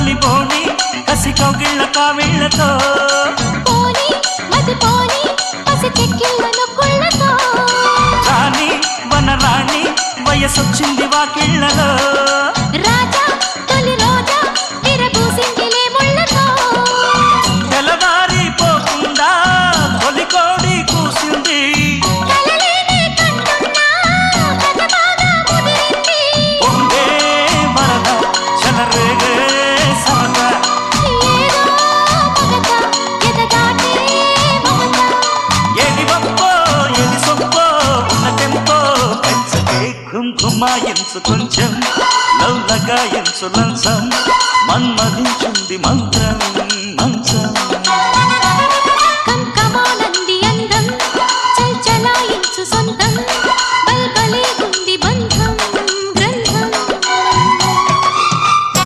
తొలి బోని కసి కౌగిళ్ళ కావిళ్ళతో పోని మది పోని పసి చెక్కిళ్ళ నొక్కుళ్ళతో రాణి వనరాణి వయసొచ్చింది వాకిళ్ళలో రాజా తొలి రోజా విరబూసిందిలే ముళ్ళతో తెలవారిపోకుండా తొలి కోడి కూసింది కలలేనే కంటున్నా కథ బాగా ముదిరింది ఉండే వరద చలరేగే సరదా ఏదో మగత ఎదగాటే మమత ఏది వప్పో ఏది సొప్పో ఉన్న టెంపో పెంచకే కుంకుమాయించు కొంచెం లవ్ లగాయించు లంచం మన్మధించుంది మంత్రం